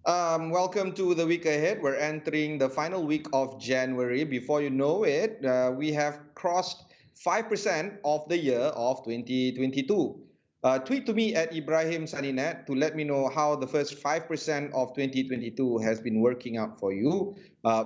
Welcome to the week ahead. We're entering the final week of January. Before you know it, we have crossed 5% of the year of 2022. Tweet to me at Ibrahim Sani to let me know how the first 5% of 2022 has been working out for you.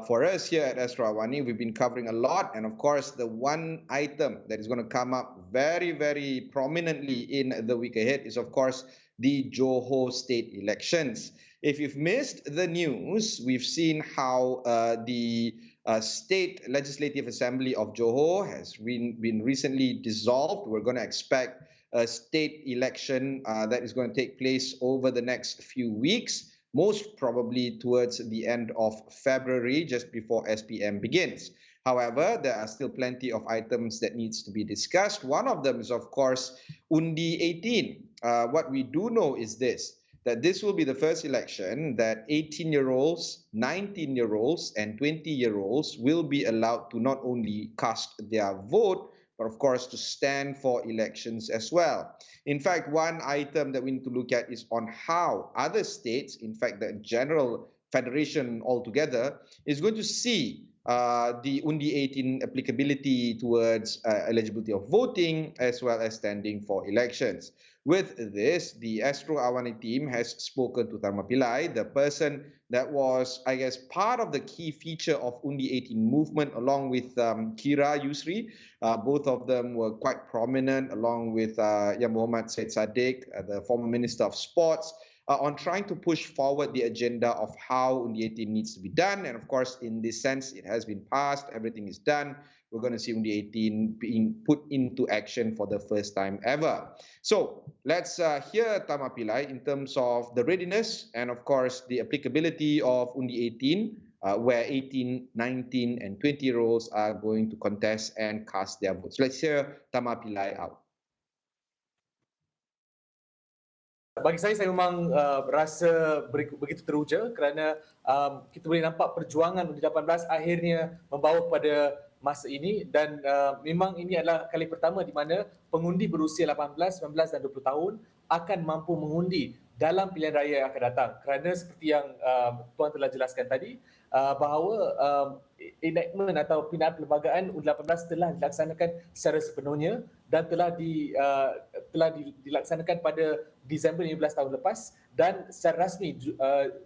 For us here at Astro AWANI, we've been covering a lot. And of course, the one item that is going to come up very, very prominently in the week ahead is, of course, the Johor State Elections. If you've missed the news, we've seen how the State Legislative Assembly of Johor has been recently dissolved. We're going to expect a state election that is going to take place over the next few weeks, most probably towards the end of February, just before SPM begins. However, there are still plenty of items that needs to be discussed. One of them is, of course, Undi 18. What we do know is this, that this will be the first election that 18-year-olds, 19-year-olds, and 20-year-olds will be allowed to not only cast their vote, but of course to stand for elections as well. In fact, one item that we need to look at is on how other states, in fact, the General Federation altogether, is going to see the Undi 18 applicability towards eligibility of voting as well as standing for elections. With this, the Astro AWANI team has spoken to Tharma Pillai, the person that was, I guess, part of the key feature of Undi 18 movement, along with Kira Yusri. Both of them were quite prominent, along with Yang Muhammad Said Sadiq, the former Minister of Sports, on trying to push forward the agenda of how Undi 18 needs to be done. And of course, in this sense, it has been passed, everything is done. We're going to see Undi 18 being put into action for the first time ever. So let's hear Tharma Pillai in terms of the readiness and, of course, the applicability of Undi 18, where 18, 19, and 20-year-olds are going to contest and cast their votes. Let's hear Tharma Pillai out. Bagi saya memang rasa begitu teruja kerana kita boleh nampak perjuangan Undi 18 akhirnya membawa kepada masa ini dan memang ini adalah kali pertama di mana pengundi berusia 18, 19 dan 20 tahun akan mampu mengundi dalam pilihan raya yang akan datang. Kerana seperti yang Tuan telah jelaskan tadi, bahawa enactment atau pembinaan perlembagaan Undi 18 telah dilaksanakan secara sepenuhnya dan telah dilaksanakan pada Disember 15 tahun lepas, dan secara rasmi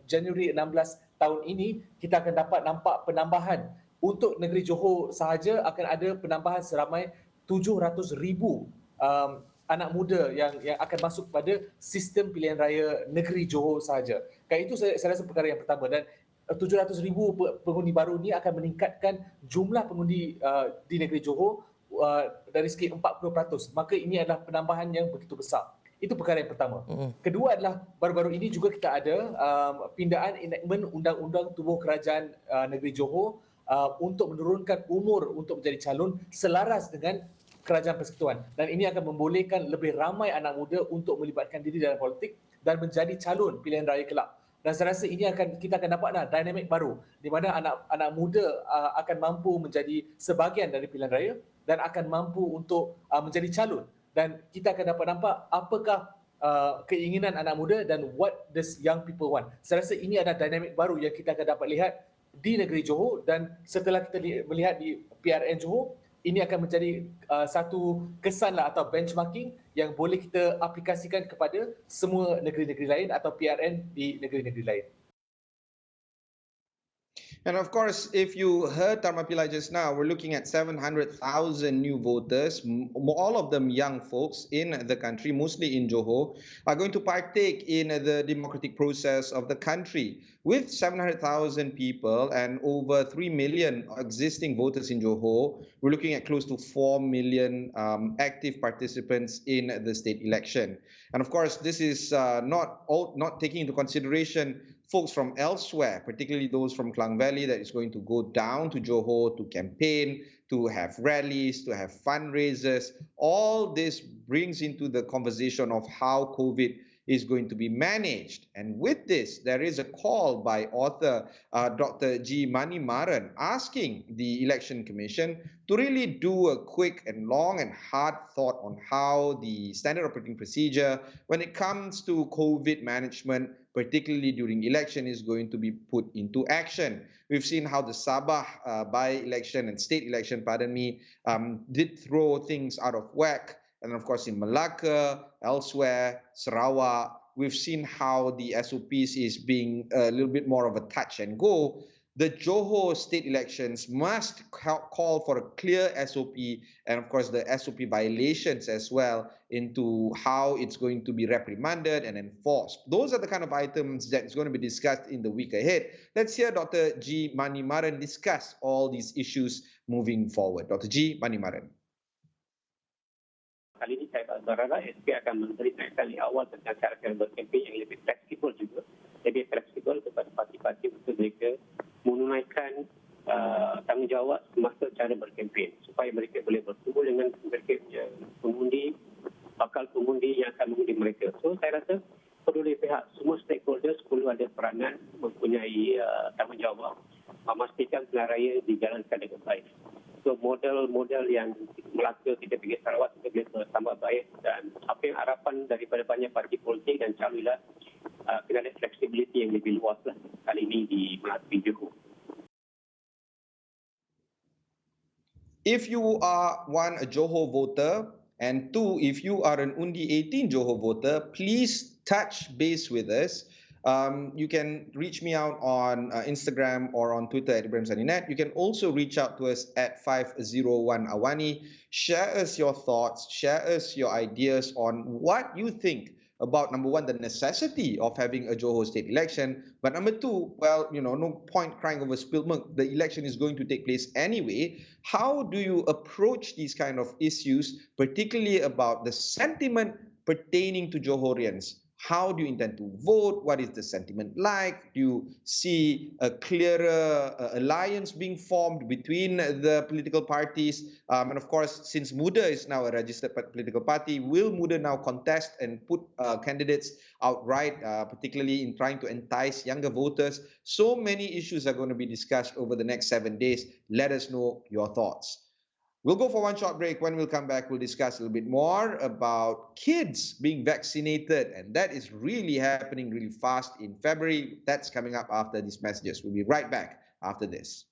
Januari 16 tahun ini kita akan dapat nampak penambahan. Untuk negeri Johor sahaja akan ada penambahan seramai 700,000 anak muda yang akan masuk pada sistem pilihan raya negeri Johor sahaja. Kan itu saya rasa perkara yang pertama, dan 700,000 pengundi baru ini akan meningkatkan jumlah pengundi di negeri Johor dari segi 40%. Maka ini adalah penambahan yang begitu besar. Itu perkara yang pertama. Kedua adalah baru-baru ini juga kita ada pindaan enactment Undang-Undang Tubuh Kerajaan Negeri Johor untuk menurunkan umur untuk menjadi calon selaras dengan Kerajaan Persekutuan, dan ini akan membolehkan lebih ramai anak muda untuk melibatkan diri dalam politik dan menjadi calon pilihan raya kelak. Dan saya rasa ini kita akan dapat dinamik baru di mana anak muda akan mampu menjadi sebahagian dari pilihan raya dan akan mampu untuk menjadi calon, dan kita akan dapat nampak apakah keinginan anak muda dan what does young people want. Saya rasa ini adalah dinamik baru yang kita akan dapat lihat di negeri Johor, dan setelah kita melihat di PRN Johor, ini akan menjadi satu kesan atau benchmarking yang boleh kita aplikasikan kepada semua negeri-negeri lain atau PRN di negeri-negeri lain. And of course, if you heard Tharma Pillai just now, we're looking at 700,000 new voters, all of them young folks in the country, mostly in Johor, are going to partake in the democratic process of the country. With 700,000 people and over 3 million existing voters in Johor, we're looking at close to 4 million active participants in the state election. And of course, this is not taking into consideration folks from elsewhere, particularly those from Klang Valley, that is going to go down to Johor to campaign, to have rallies, to have fundraisers. All this brings into the conversation of how COVID is going to be managed. And with this, there is a call by author Dr. G. Manimaran asking the Election Commission to really do a quick and long and hard thought on how the standard operating procedure when it comes to COVID management, particularly during election, is going to be put into action. We've seen how the Sabah by-election and state election, did throw things out of whack. And of course, in Malacca, elsewhere, Sarawak, we've seen how the SOPs is being a little bit more of a touch and go. The Johor State Elections must call for a clear SOP and, of course, the SOP violations as well into how it's going to be reprimanded and enforced. Those are the kind of items that is going to be discussed in the week ahead. Let's hear Dr. G. Manimaran discuss all these issues moving forward. Dr. G. Manimaran. Kali ini saya berharap SP akan memberikan kali awal tentang cara berkempen yang lebih fleksibel juga, lebih fleksibel kepada parti-parti untuk mereka menunaikan tanggungjawab semasa cara berkempen supaya mereka boleh bertemu dengan mereka punya pengundi, bakal pengundi yang akan mengundi mereka. So saya rasa perlu dari pihak semua stakeholders perlu ada peranan mempunyai tanggungjawab memastikan pilihan raya dijalankan dengan baik. So model-model yang Melaka kita pergi Sarawak kita boleh bertambah baik dan apa yang harapan daripada banyak parti politik dan calon ialah kena ada fleksibiliti yang lebih luas lah kali ini di Melaka di Johor. If you are one, a Johor voter, and two, if you are an Undi 18 Johor voter, please touch base with us. You can reach me out on Instagram or on Twitter at Ibrahim Sani. You can also reach out to us at 501 AWANI. Share us your thoughts, share us your ideas on what you think about, number one, the necessity of having a Johor state election. But number two, well, no point crying over spilled milk. The election is going to take place anyway. How do you approach these kind of issues, particularly about the sentiment pertaining to Johorians? How do you intend to vote? What is the sentiment like? Do you see a clearer alliance being formed between the political parties? And of course, since Muda is now a registered political party, will Muda now contest and put candidates outright, particularly in trying to entice younger voters? So many issues are going to be discussed over the next 7 days. Let us know your thoughts. We'll go for one short break. When we'll come back, we'll discuss a little bit more about kids being vaccinated. And that is really happening really fast in February. That's coming up after these messages. We'll be right back after this.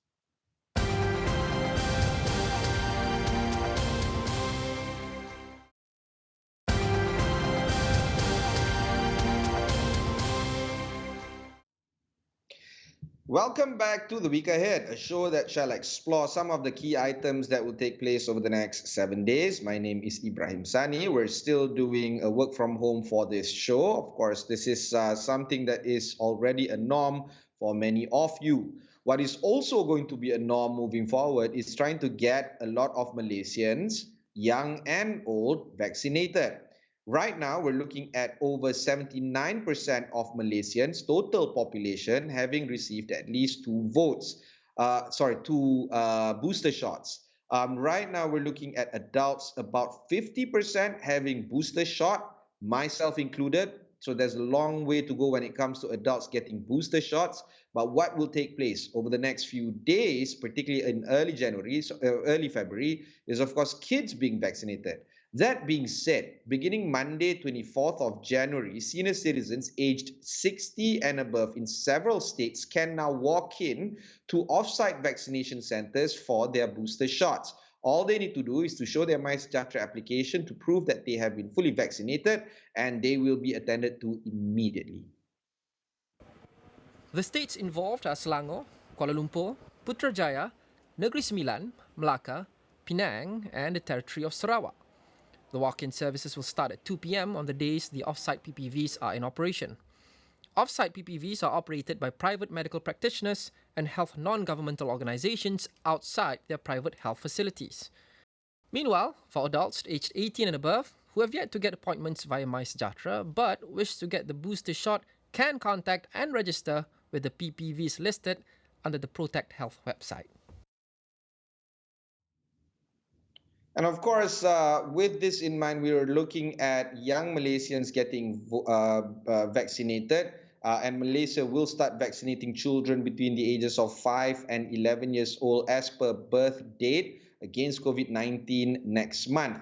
Welcome back to The Week Ahead, a show that shall explore some of the key items that will take place over the next 7 days. My name is Ibrahim Sani. We're still doing a work from home for this show. Of course, this is something that is already a norm for many of you. What is also going to be a norm moving forward is trying to get a lot of Malaysians, young and old, vaccinated. Right now, we're looking at over 79% of Malaysians, total population, having received at least two booster shots. Right now, we're looking at adults, about 50% having booster shot, myself included. So there's a long way to go when it comes to adults getting booster shots. But what will take place over the next few days, particularly in early February, is of course kids being vaccinated. That being said, beginning Monday, 24th of January, senior citizens aged 60 and above in several states can now walk in to off-site vaccination centers for their booster shots. All they need to do is to show their MySejahtera application to prove that they have been fully vaccinated, and they will be attended to immediately. The states involved are Selangor, Kuala Lumpur, Putrajaya, Negeri Sembilan, Melaka, Penang, and the territory of Sarawak. The walk-in services will start at 2 p.m. on the days the off-site PPVs are in operation. Off-site PPVs are operated by private medical practitioners and health non-governmental organizations outside their private health facilities. Meanwhile, for adults aged 18 and above who have yet to get appointments via MySejahtera but wish to get the booster shot can contact and register with the PPVs listed under the Protect Health website. And of course, with this in mind, we are looking at young Malaysians getting vaccinated. And Malaysia will start vaccinating children between the ages of 5 and 11 years old as per birth date against COVID-19 next month.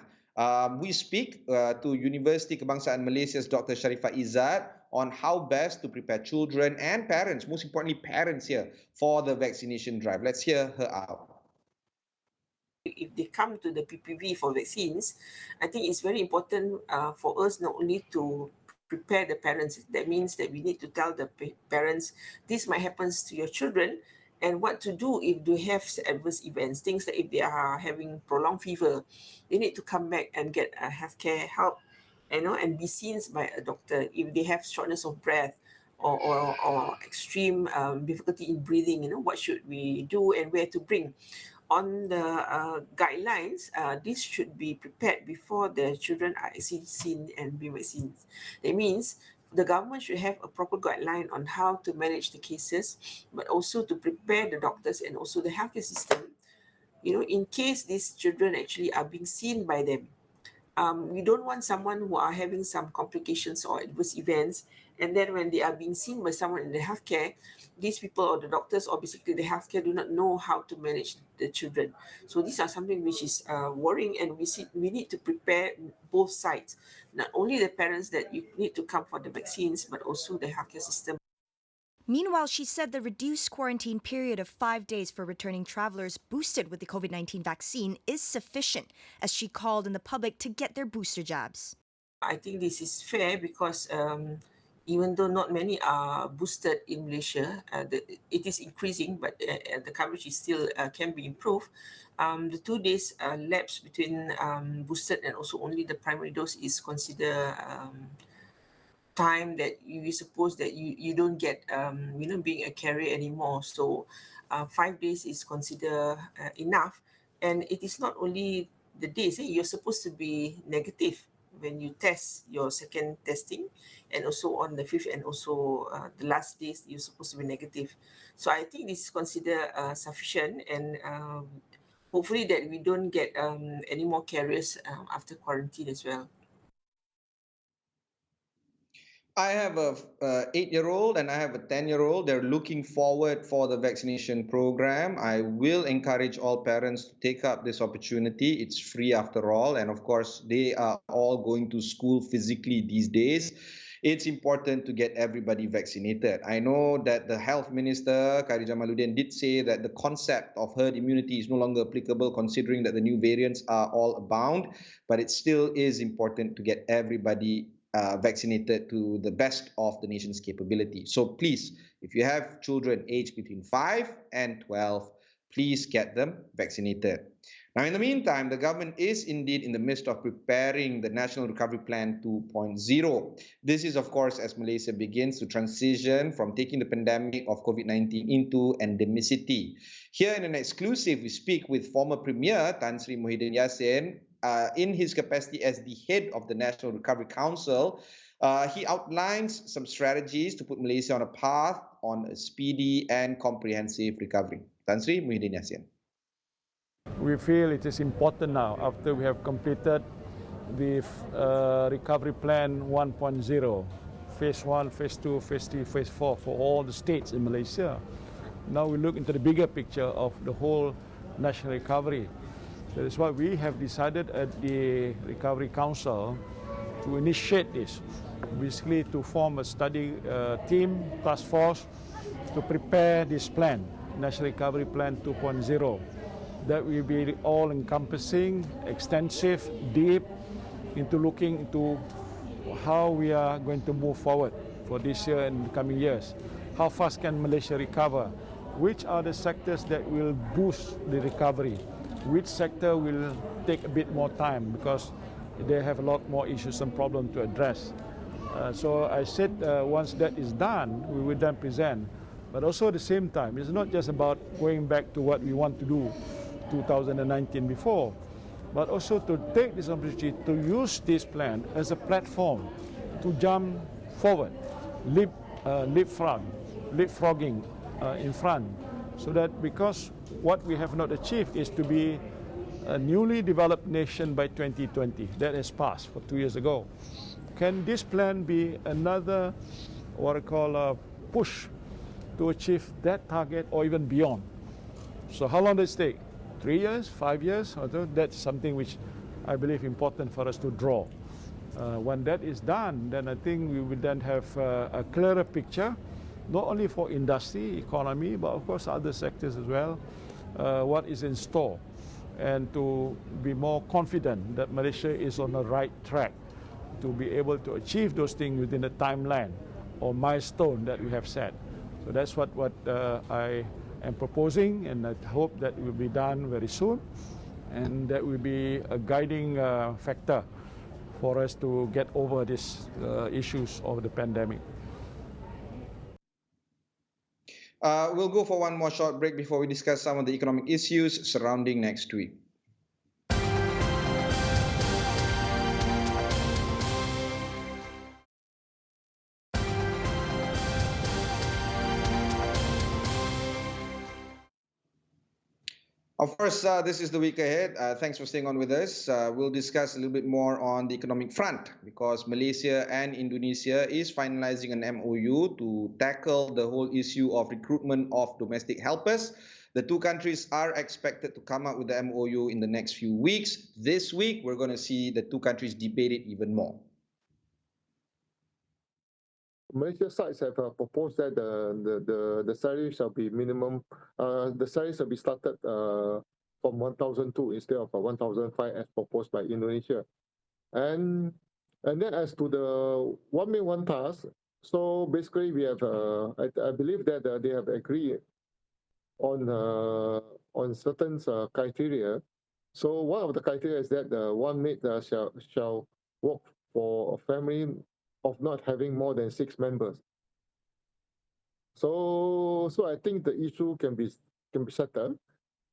We speak to University Kebangsaan Malaysia's Dr. Sharifah Izzat on how best to prepare children and parents, most importantly parents here, for the vaccination drive. Let's hear her out. If they come to the PPV for vaccines, I think it's very important for us not only to prepare the parents. That means that we need to tell the parents, this might happen to your children, and what to do if they have adverse events. Things that if they are having prolonged fever, they need to come back and get healthcare help, and be seen by a doctor. If they have shortness of breath or extreme difficulty in breathing, what should we do and where to bring. On the guidelines, this should be prepared before the children are actually seen and be vaccinated. That means the government should have a proper guideline on how to manage the cases, but also to prepare the doctors and also the healthcare system, in case these children actually are being seen by them. We don't want someone who are having some complications or adverse events, and then when they are being seen by someone in the healthcare, these people or the doctors or basically the healthcare do not know how to manage the children. So these are something which is worrying, and we need to prepare both sides, not only the parents that you need to come for the vaccines, but also the healthcare system. Meanwhile, she said the reduced quarantine period of 5 days for returning travelers boosted with the COVID-19 vaccine is sufficient, as she called on the public to get their booster jabs. I think this is fair because even though not many are boosted in Malaysia, it is increasing, but the coverage is still can be improved. The 2 days lapse between boosted and also only the primary dose is considered time that you suppose that you don't get being a carrier anymore. So 5 days is considered enough, and it is not only the days. You're supposed to be negative when you test your second testing, and also on the 5th and also the last days you're supposed to be negative. So I think this is considered sufficient, and hopefully that we don't get any more carriers after quarantine as well. I have a 8-year-old and I have a 10-year-old. They're looking forward for the vaccination program. I will encourage all parents to take up this opportunity. It's free after all. And of course, they are all going to school physically these days. It's important to get everybody vaccinated. I know that the health minister, Khairi Jamaluddin, did say that the concept of herd immunity is no longer applicable considering that the new variants are all abound, but it still is important to get everybody vaccinated to the best of the nation's capability. So please, if you have children aged between 5 and 12, please get them vaccinated. Now, in the meantime, the government is indeed in the midst of preparing the National Recovery Plan 2.0. This is, of course, as Malaysia begins to transition from taking the pandemic of COVID-19 into endemicity. Here in an exclusive, we speak with former Premier Tan Sri Muhyiddin Yassin in his capacity as the head of the National Recovery Council. He outlines some strategies to put Malaysia on a path on a speedy and comprehensive recovery. Tan Sri Muhyiddin Yassin. We feel it is important now, after we have completed the Recovery Plan 1.0, Phase 1, Phase 2, Phase 3, Phase 4 for all the states in Malaysia. Now we look into the bigger picture of the whole national recovery. That is why we have decided at the Recovery Council to initiate this, basically to form a study team, task force, to prepare this plan, National Recovery Plan 2.0. That will be all-encompassing, extensive, deep, into looking into how we are going to move forward for this year and the coming years. How fast can Malaysia recover? Which are the sectors that will boost the recovery? Which sector will take a bit more time because they have a lot more issues and problems to address. So I said once that is done, we will then present. But also at the same time, it's not just about going back to what we want to do 2019 before, but also to take this opportunity to use this plan as a platform to jump forward, leapfrogging in front, so that because what we have not achieved is to be a newly developed nation by 2020. That has passed for 2 years ago. Can this plan be another, what I call a push to achieve that target or even beyond? So how long does it take? 3 years, 5 years? That's something which I believe important for us to draw. When that is done, then I think we will then have a clearer picture, not only for industry, economy, but of course other sectors as well, what is in store, and to be more confident that Malaysia is on the right track to be able to achieve those things within the timeline or milestone that we have set. So that's what I am proposing, and I hope that it will be done very soon, and that will be a guiding factor for us to get over these issues of the pandemic. We'll go for one more short break before we discuss some of the economic issues surrounding next week. Of course, this is the week ahead. Thanks for staying on with us. We'll discuss a little bit more on the economic front because Malaysia and Indonesia is finalizing an MOU to tackle the whole issue of recruitment of domestic helpers. The two countries are expected to come up with the MOU in the next few weeks. This week, we're going to see the two countries debate it even more. Malaysia sides have proposed that the salary shall be minimum. The salary shall be started from 1,002 instead of 1,005 as proposed by Indonesia, and then as to the 1 meal 1 task. So basically, we have I believe that they have agreed on certain criteria. So one of the criteria is that the one maid shall work for a family of not having more than 6 members. So I think the issue can be settled.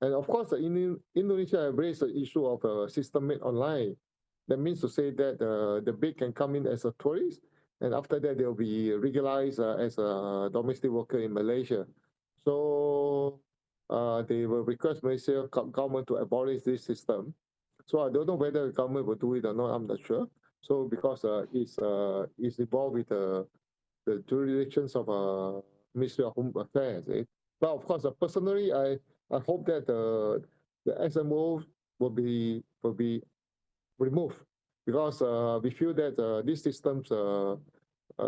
And of course, Indonesia have raised the issue of a system made online. That means to say that the maid can come in as a tourist, and after that they'll be regularized as a domestic worker in Malaysia. So they will request Malaysia government to abolish this system. So I don't know whether the government will do it or not. I'm not sure. So because it's involved with the jurisdictions of Ministry of Home Affairs. But of course, personally, I hope that the SMO will be removed because we feel that these systems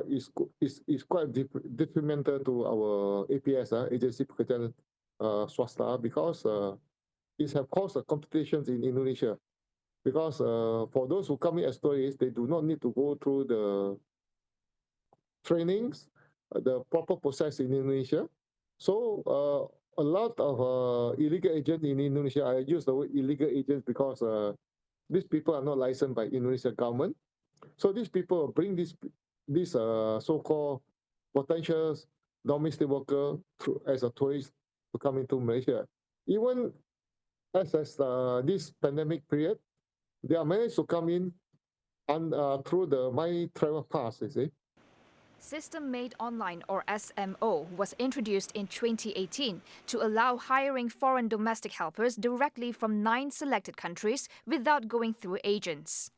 is quite detrimental to our APS, Agency Pekerjaan Swasta, because it have caused competitions in Indonesia. Because for those who come in as tourists, they do not need to go through the trainings, the proper process in Indonesia. So a lot of illegal agents in Indonesia, I use the word illegal agents because these people are not licensed by Indonesian government. So these people bring these so-called potential domestic worker as a tourist to come into Malaysia. Even as this pandemic period, they are managed to come in through the My Travel Pass, you see. System Made Online, or SMO, was introduced in 2018 to allow hiring foreign domestic helpers directly from 9 selected countries without going through agents.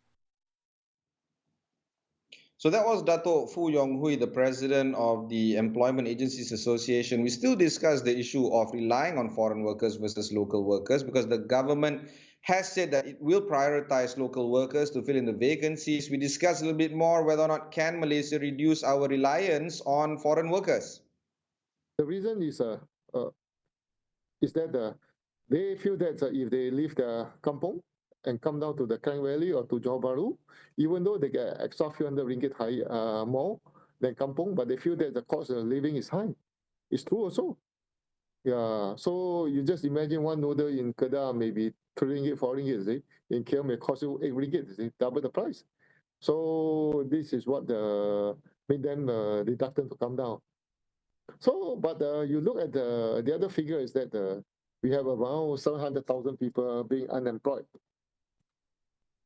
So that was Dato' Fu Yong Hui, the president of the Employment Agencies Association. We still discuss the issue of relying on foreign workers versus local workers because the government has said that it will prioritize local workers to fill in the vacancies. We discussed a little bit more whether or not can Malaysia reduce our reliance on foreign workers. The reason is that they feel that if they leave the kampung and come down to the Klang Valley or to Johor Bahru, even though they get extra few hundred ringgit more than kampung, but they feel that the cost of living is high. It's true also. Yeah, so you just imagine one noodle in Kedah maybe 3 ringgit, 4 ringgit, see? In KL may cost you 8 ringgit, see? Double the price. So this is what made them reluctant to come down. So, but you look at the other figure is that we have around 700,000 people being unemployed.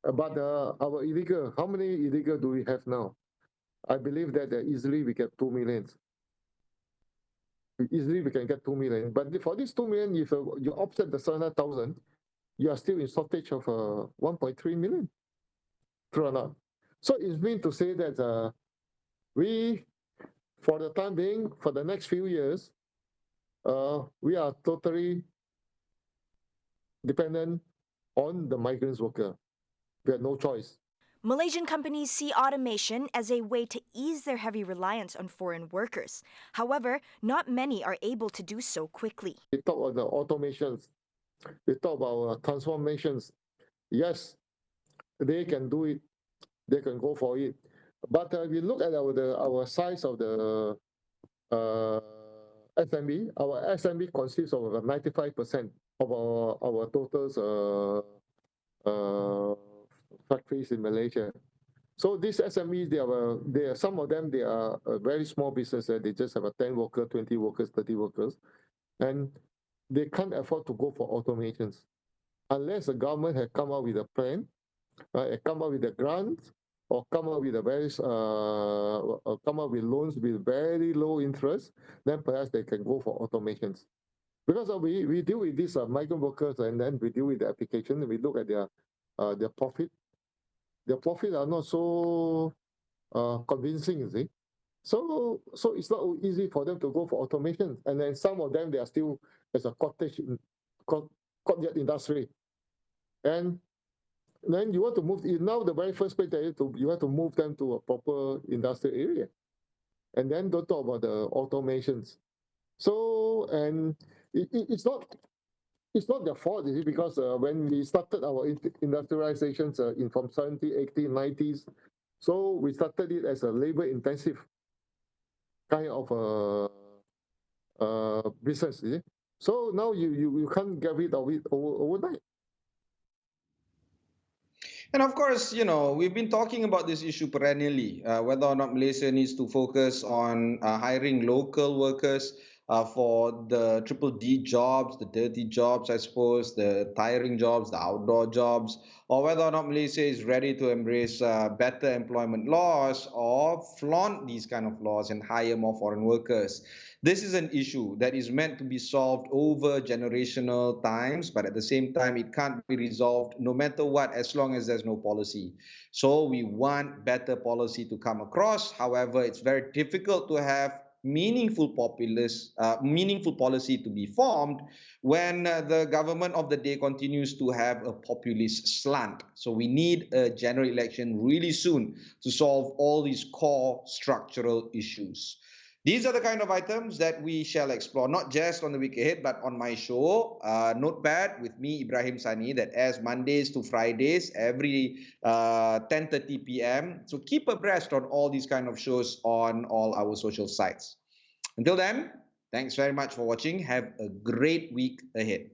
But our illegal, how many illegal do we have now? I believe that easily we get 2 million. Easily we can get 2 million. But for these 2 million, if you offset the 700,000, you are still in shortage of 1.3 million. True or not? So it means to say that we, for the time being, for the next few years, we are totally dependent on the migrant worker. We have no choice. Malaysian companies see automation as a way to ease their heavy reliance on foreign workers. However, not many are able to do so quickly. We talk about the automations. We talk about transformations. Yes, they can do it. They can go for it. But we look at our size of the SME. Our SME consists of about 95% of our total factories in Malaysia. So these SMEs, they are some of them, they are a very small business. They just have a 10 workers, 20 workers, 30 workers, and they can't afford to go for automations unless the government had come up with a plan, come up with a grant, or come up with come up with loans with very low interest. Then perhaps they can go for automations. Because we deal with these migrant workers, and then we deal with the application, and we look at their profit. Their profit are not so convincing, you see. So it's not easy for them to go for automation. And then some of them, they are still as a cottage industry. And then you want to move, now the very first place that you have to move them to a proper industrial area. And then don't talk about the automations. So, and it's not their fault, is it? Because when we started our industrializations from 70s, 80s, 90s, so we started it as a labor-intensive kind of business, is it? So now you can't get rid of it overnight. And of course, we've been talking about this issue perennially, whether or not Malaysia needs to focus on hiring local workers for the triple D jobs, the dirty jobs, I suppose, the tiring jobs, the outdoor jobs, or whether or not Malaysia is ready to embrace better employment laws or flaunt these kind of laws and hire more foreign workers. This is an issue that is meant to be solved over generational times, but at the same time, it can't be resolved no matter what, as long as there's no policy. So we want better policy to come across. However, it's very difficult to have meaningful policy to be formed when the government of the day continues to have a populist slant. So we need a general election really soon to solve all these core structural issues. These are the kind of items that we shall explore, not just on the week ahead, but on my show, Notepad, with me, Ibrahim Sani, that airs Mondays to Fridays, every 10:30 p.m. So keep abreast on all these kind of shows on all our social sites. Until then, thanks very much for watching. Have a great week ahead.